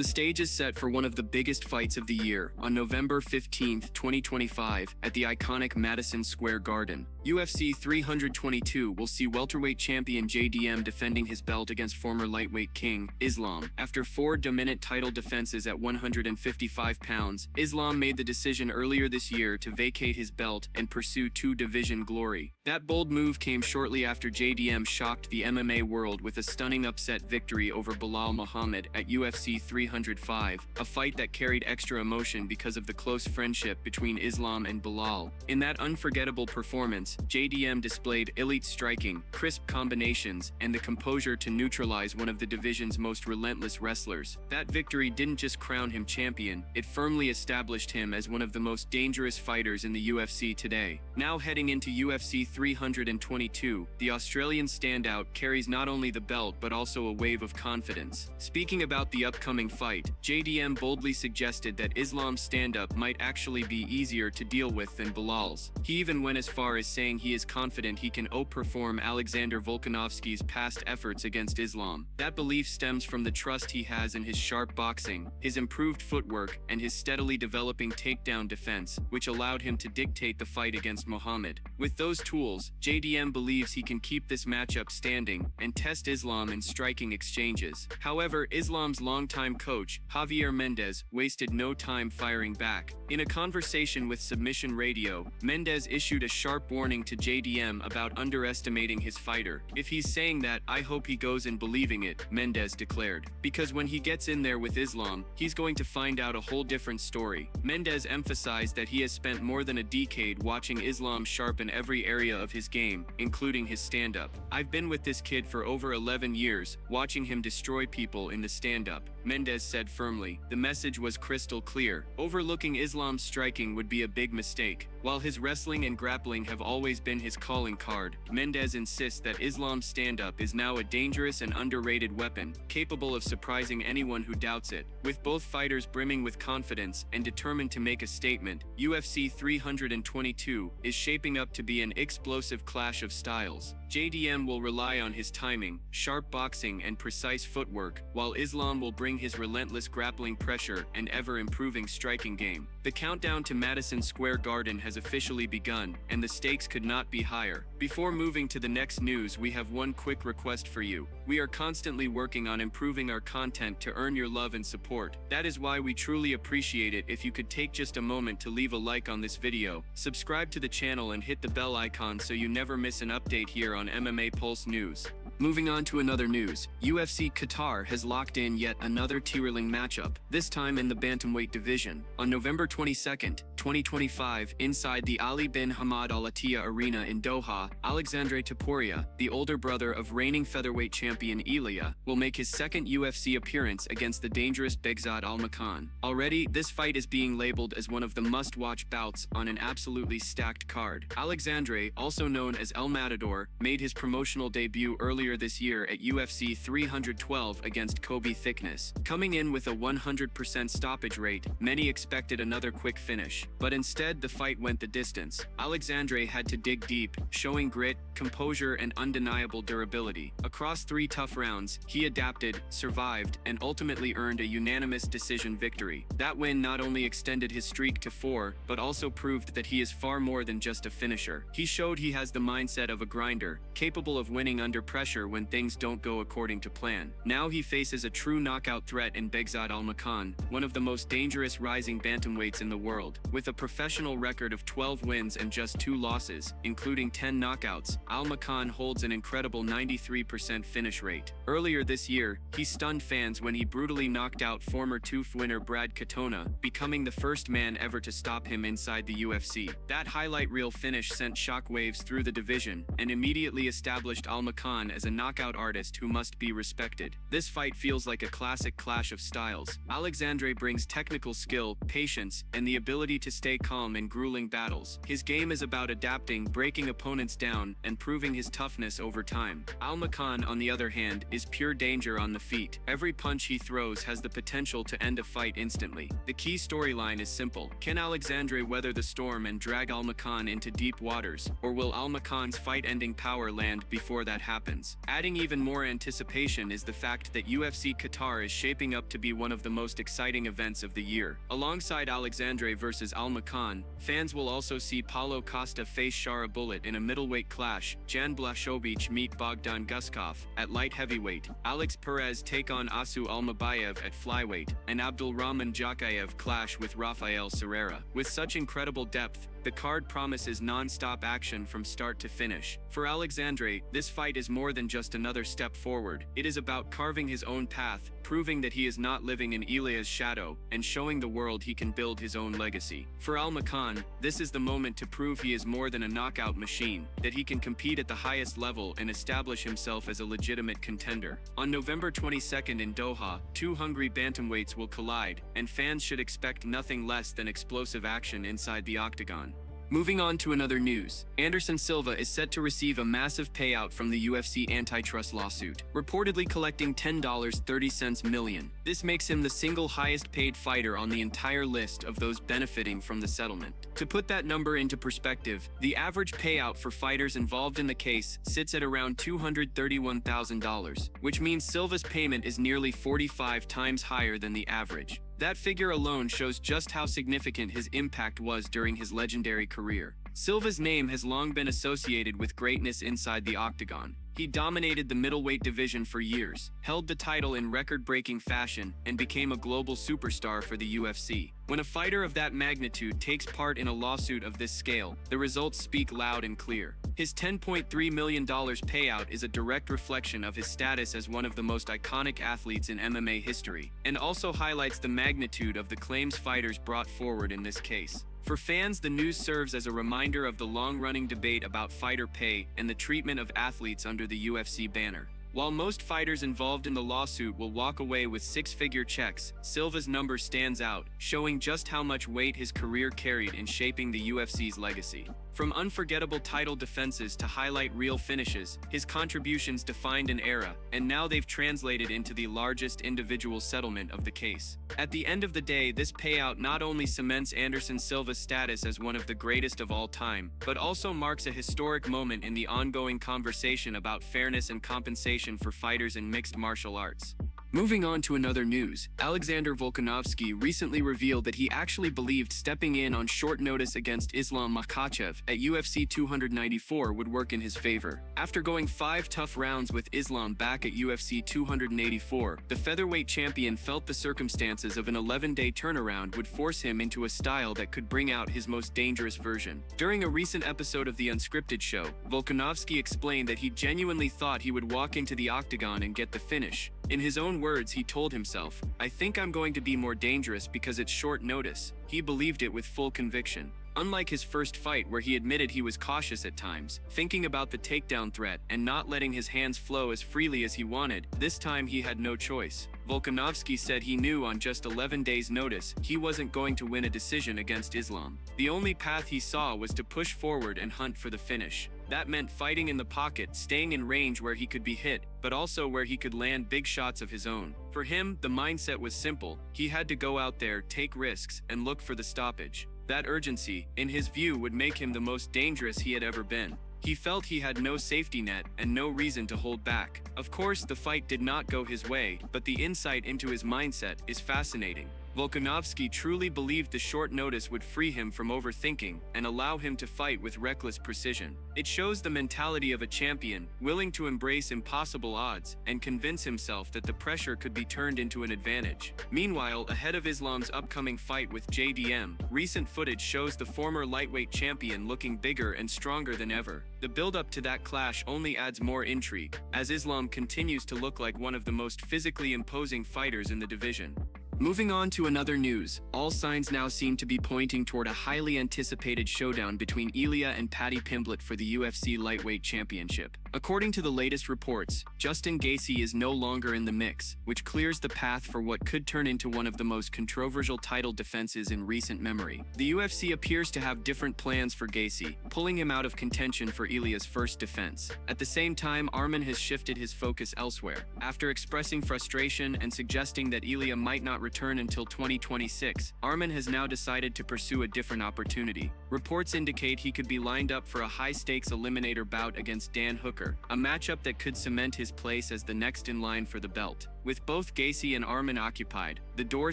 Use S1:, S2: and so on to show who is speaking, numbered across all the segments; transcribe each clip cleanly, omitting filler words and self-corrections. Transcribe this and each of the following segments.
S1: The stage is set for one of the biggest fights of the year on November 15, 2025, at the iconic Madison Square Garden. UFC 322 will see welterweight champion JDM defending his belt against former lightweight king, Islam. After 4 dominant title defenses at 155 pounds, Islam made the decision earlier this year to vacate his belt and pursue 2-division glory. That bold move came shortly after JDM shocked the MMA world with a stunning upset victory over Belal Muhammad at UFC 305, a fight that carried extra emotion because of the close friendship between Islam and Belal. In that unforgettable performance, JDM displayed elite striking, crisp combinations, and the composure to neutralize one of the division's most relentless wrestlers. That victory didn't just crown him champion, it firmly established him as one of the most dangerous fighters in the UFC today. Now heading into UFC 322, the Australian standout carries not only the belt but also a wave of confidence. Speaking about the upcoming fight, JDM boldly suggested that Islam's stand-up might actually be easier to deal with than Belal's. He even went as far as saying he is confident he can outperform Alexander Volkanovski's past efforts against Islam. That belief stems from the trust he has in his sharp boxing, his improved footwork, and his steadily developing takedown defense, which allowed him to dictate the fight against Muhammad. With those tools, JDM believes he can keep this matchup standing and test Islam in striking exchanges. However, Islam's longtime coach, Javier Mendez, wasted no time firing back. In a conversation with Submission Radio, Mendez issued a sharp warning to JDM about underestimating his fighter. "If he's saying that, I hope he goes in believing it," Mendez declared. "Because when he gets in there with Islam, he's going to find out a whole different story." Mendez emphasized that he has spent more than a decade watching Islam sharpen every area of his game, including his stand-up. "I've been with this kid for over 11 years, watching him destroy people in the stand-up," Mendez said firmly. The message was crystal clear. Overlooking Islam's striking would be a big mistake. While his wrestling and grappling have always been his calling card, Mendez insists that Islam's stand-up is now a dangerous and underrated weapon, capable of surprising anyone who doubts it. With both fighters brimming with confidence and determined to make a statement, UFC 322 is shaping up to be an explosive clash of styles. JDM will rely on his timing, sharp boxing, and precise footwork, while Islam will bring his relentless grappling pressure and ever-improving striking game. The countdown to Madison Square Garden has officially begun, and the stakes could not be higher. Before moving to the next news, we have one quick request for you. We are constantly working on improving our content to earn your love and support. That is why we truly appreciate it if you could take just a moment to leave a like on this video, subscribe to the channel, and hit the bell icon so you never miss an update here on MMA Pulse News. Moving on to another news, UFC Qatar has locked in yet another tierling matchup, this time in the bantamweight division. On November 22nd, 2025, inside the Ali bin Hamad Al Attiyah Arena in Doha, Ilia Topuria, the older brother of reigning featherweight champion Ilia, will make his second UFC appearance against the dangerous Begzad Almakhan. Already, this fight is being labeled as one of the must-watch bouts on an absolutely stacked card. Alexandre, also known as El Matador, made his promotional debut earlier this year at UFC 312 against Kobe Thickness. Coming in with a 100% stoppage rate, many expected another quick finish. But instead, the fight went the distance. Alexandre had to dig deep, showing grit, composure, and undeniable durability. Across 3 tough rounds, he adapted, survived, and ultimately earned a unanimous decision victory. That win not only extended his streak to 4, but also proved that he is far more than just a finisher. He showed he has the mindset of a grinder, capable of winning under pressure when things don't go according to plan. Now he faces a true knockout threat in Begzad Almakhan, one of the most dangerous rising bantamweights in the world. With a professional record of 12 wins and just 2 losses, including 10 knockouts, Almakhan holds an incredible 93% finish rate. Earlier this year, he stunned fans when he brutally knocked out former TUF winner Brad Katona, becoming the first man ever to stop him inside the UFC. That highlight reel finish sent shockwaves through the division and immediately established Almakhan as a knockout artist who must be respected. This fight feels like a classic clash of styles. Alexandre brings technical skill, patience, and the ability to stay calm in grueling battles. His game is about adapting, breaking opponents down, and proving his toughness over time. Almakhan, on the other hand, is pure danger on the feet. Every punch he throws has the potential to end a fight instantly. The key storyline is simple. Can Alexandre weather the storm and drag Almakhan into deep waters, or will Almakhan's fight-ending power land before that happens? fans. Adding even more anticipation is the fact that UFC Qatar is shaping up to be one of the most exciting events of the year. Alongside Alexandre vs Almakhan, fans will also see Paulo Costa face Shara Bullet in a middleweight clash, Jan Blachowicz meet Bogdan Guskov at light heavyweight, Alex Perez take on Asu Almabayev at flyweight, and Abdulrahman Jakayev clash with Rafael Serrera. With such incredible depth, the card promises non-stop action from start to finish. For Alexandre, this fight is more than just another step forward. It is about carving his own path, proving that he is not living in Ilia's shadow, and showing the world he can build his own legacy. For Almakhan, this is the moment to prove he is more than a knockout machine, that he can compete at the highest level and establish himself as a legitimate contender. On November 22nd in Doha, two hungry bantamweights will collide, and fans should expect nothing less than explosive action inside the octagon. Moving on to another news, Anderson Silva is set to receive a massive payout from the UFC antitrust lawsuit, reportedly collecting $10.30 million. This makes him the single highest paid fighter on the entire list of those benefiting from the settlement. To put that number into perspective, the average payout for fighters involved in the case sits at around $231,000, which means Silva's payment is nearly 45 times higher than the average. That figure alone shows just how significant his impact was during his legendary career. Silva's name has long been associated with greatness inside the octagon. He dominated the middleweight division for years, held the title in record-breaking fashion, and became a global superstar for the UFC. When a fighter of that magnitude takes part in a lawsuit of this scale, the results speak loud and clear. His $10.3 million payout is a direct reflection of his status as one of the most iconic athletes in MMA history, and also highlights the magnitude of the claims fighters brought forward in this case. For fans, the news serves as a reminder of the long-running debate about fighter pay and the treatment of athletes under the UFC banner. While most fighters involved in the lawsuit will walk away with six-figure checks, Silva's number stands out, showing just how much weight his career carried in shaping the UFC's legacy. From unforgettable title defenses to highlight reel finishes, his contributions defined an era, and now they've translated into the largest individual settlement of the case. At the end of the day, this payout not only cements Anderson Silva's status as one of the greatest of all time, but also marks a historic moment in the ongoing conversation about fairness and compensation for fighters in mixed martial arts. Moving on to another news, Alexander Volkanovski recently revealed that he actually believed stepping in on short notice against Islam Makhachev at UFC 294 would work in his favor. After going 5 tough rounds with Islam back at UFC 284, the featherweight champion felt the circumstances of an 11-day turnaround would force him into a style that could bring out his most dangerous version. During a recent episode of The Unscripted Show, Volkanovski explained that he genuinely thought he would walk into the octagon and get the finish. In his own words, he told himself, "I think I'm going to be more dangerous because it's short notice." He believed it with full conviction. Unlike his first fight where he admitted he was cautious at times, thinking about the takedown threat and not letting his hands flow as freely as he wanted, this time he had no choice. Volkanovski said he knew on just 11 days' notice he wasn't going to win a decision against Islam. The only path he saw was to push forward and hunt for the finish. That meant fighting in the pocket, staying in range where he could be hit, but also where he could land big shots of his own. For him, the mindset was simple. He had to go out there, take risks, and look for the stoppage. That urgency, in his view, would make him the most dangerous he had ever been. He felt he had no safety net and no reason to hold back. Of course, the fight did not go his way, but the insight into his mindset is fascinating. Volkanovski truly believed the short notice would free him from overthinking and allow him to fight with reckless precision. It shows the mentality of a champion, willing to embrace impossible odds and convince himself that the pressure could be turned into an advantage. Meanwhile, ahead of Islam's upcoming fight with JDM, recent footage shows the former lightweight champion looking bigger and stronger than ever. The build-up to that clash only adds more intrigue, as Islam continues to look like one of the most physically imposing fighters in the division. Moving on to another news, all signs now seem to be pointing toward a highly anticipated showdown between Ilia and Paddy Pimblet for the UFC Lightweight Championship. According to the latest reports, Justin Gaethje is no longer in the mix, which clears the path for what could turn into one of the most controversial title defenses in recent memory. The UFC appears to have different plans for Gaethje, pulling him out of contention for Ilia's first defense. At the same time, Arman has shifted his focus elsewhere. After expressing frustration and suggesting that Ilia might not return until 2026, Arman has now decided to pursue a different opportunity. Reports indicate he could be lined up for a high-stakes eliminator bout against Dan Hooker Walker, a matchup that could cement his place as the next in line for the belt. With both Gaethje and Arman occupied, the door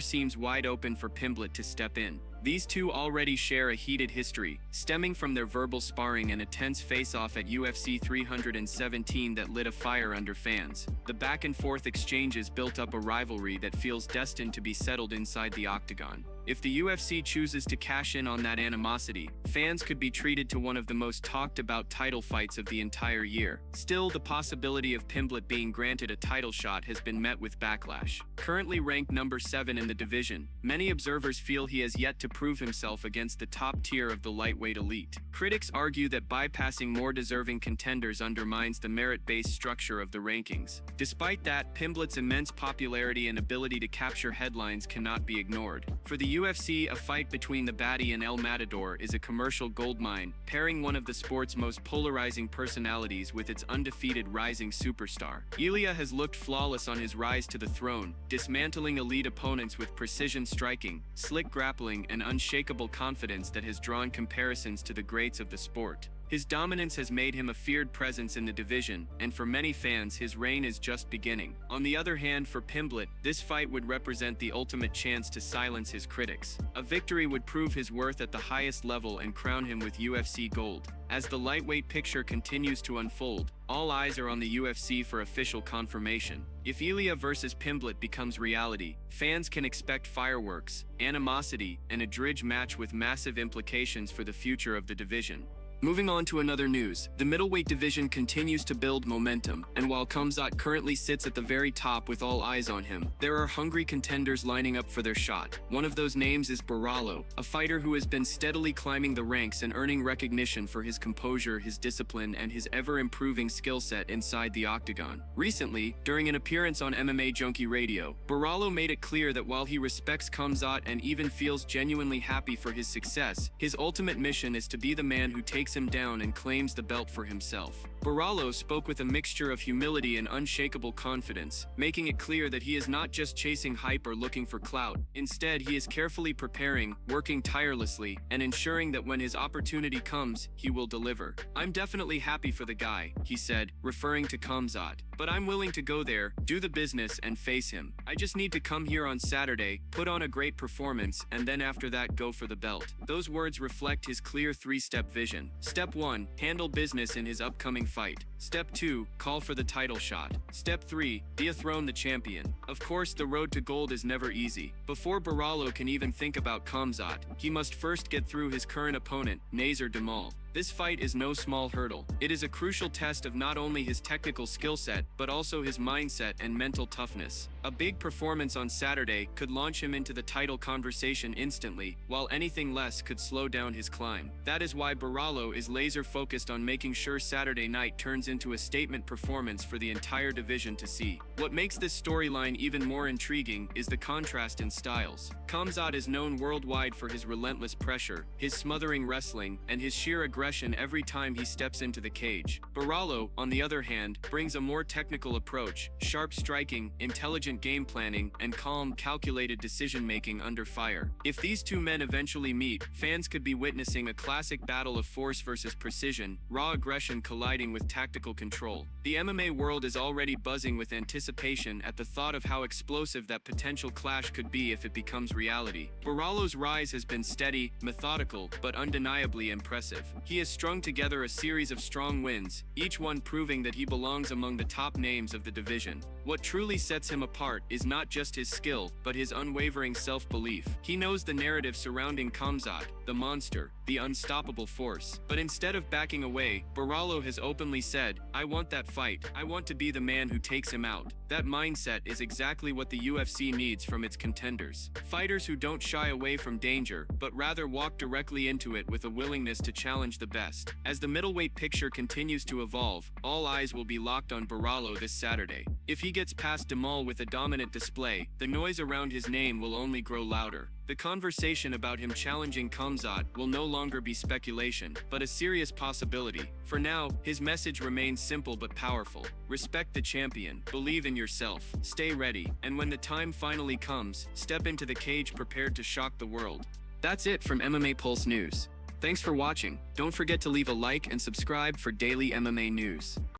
S1: seems wide open for Pimblett to step in. These two already share a heated history, stemming from their verbal sparring and a tense face-off at UFC 317 that lit a fire under fans. The back-and-forth exchanges built up a rivalry that feels destined to be settled inside the octagon. If the UFC chooses to cash in on that animosity, fans could be treated to one of the most talked-about title fights of the entire year. Still, the possibility of Pimblett being granted a title shot has been met with backlash. Currently ranked number 7 in the division, many observers feel he has yet to prove himself against the top tier of the lightweight elite. Critics argue that bypassing more deserving contenders undermines the merit-based structure of the rankings. Despite that, Pimblett's immense popularity and ability to capture headlines cannot be ignored. For the UFC, a fight between the Baddy and El Matador is a commercial goldmine, pairing one of the sport's most polarizing personalities with its undefeated rising superstar. Ilia has looked flawless on his rise to the throne, dismantling elite opponents with precision striking, slick grappling, and unshakable confidence that has drawn comparisons to the greats of the sport. His dominance has made him a feared presence in the division, and for many fans, his reign is just beginning. On the other hand, for Pimblett, this fight would represent the ultimate chance to silence his critics. A victory would prove his worth at the highest level and crown him with UFC gold. As the lightweight picture continues to unfold, all eyes are on the UFC for official confirmation. If Ilia versus Pimblett becomes reality, fans can expect fireworks, animosity, and a dredge match with massive implications for the future of the division. Moving on to another news, the middleweight division continues to build momentum, and while Khamzat currently sits at the very top with all eyes on him, there are hungry contenders lining up for their shot. One of those names is Borralho, a fighter who has been steadily climbing the ranks and earning recognition for his composure, his discipline, and his ever-improving skill set inside the octagon. Recently, during an appearance on MMA Junkie Radio, Borralho made it clear that while he respects Khamzat and even feels genuinely happy for his success, his ultimate mission is to be the man who takes him down and claims the belt for himself. Borralho spoke with a mixture of humility and unshakable confidence, making it clear that he is not just chasing hype or looking for clout. Instead, he is carefully preparing, working tirelessly, and ensuring that when his opportunity comes, he will deliver. "I'm definitely happy for the guy," he said, referring to Khamzat. "But I'm willing to go there, do the business, and face him. I just need to come here on Saturday, put on a great performance, and then after that go for the belt." Those words reflect his clear 3-step vision. Step 1, handle business in his upcoming fight. Step 2, call for the title shot. Step 3, dethrone the champion. Of course, the road to gold is never easy. Before Borralho can even think about Khamzat, he must first get through his current opponent, Nazar Demal. This fight is no small hurdle. It is a crucial test of not only his technical skill set, but also his mindset and mental toughness. A big performance on Saturday could launch him into the title conversation instantly, while anything less could slow down his climb. That is why Borralho is laser-focused on making sure Saturday night turns into a statement performance for the entire division to see. What makes this storyline even more intriguing is the contrast in styles. Khamzat is known worldwide for his relentless pressure, his smothering wrestling, and his sheer aggression every time he steps into the cage. Borralho, on the other hand, brings a more technical approach, sharp striking, intelligent game planning, and calm, calculated decision-making under fire. If these two men eventually meet, fans could be witnessing a classic battle of force versus precision, raw aggression colliding with tactical control. The MMA world is already buzzing with anticipation at the thought of how explosive that potential clash could be if it becomes reality. Borralho's rise has been steady, methodical, but undeniably impressive. He has strung together a series of strong wins, each one proving that he belongs among the top names of the division. What truly sets him apart is not just his skill, but his unwavering self-belief. He knows the narrative surrounding Khamzat, the monster, the unstoppable force. But instead of backing away, Borralho has openly said, "I want that fight. I want to be the man who takes him out." That mindset is exactly what the UFC needs from its contenders. Fighters who don't shy away from danger, but rather walk directly into it with a willingness to challenge the best. As the middleweight picture continues to evolve, all eyes will be locked on Borralho this Saturday. If he gets past Demal with a dominant display, the noise around his name will only grow louder. The conversation about him challenging Khamzat will no longer be speculation, but a serious possibility. For now, his message remains simple but powerful. Respect the champion, believe in yourself, stay ready, and when the time finally comes, step into the cage prepared to shock the world. That's it from MMA Pulse News. Thanks for watching. Don't forget to leave a like and subscribe for daily MMA news.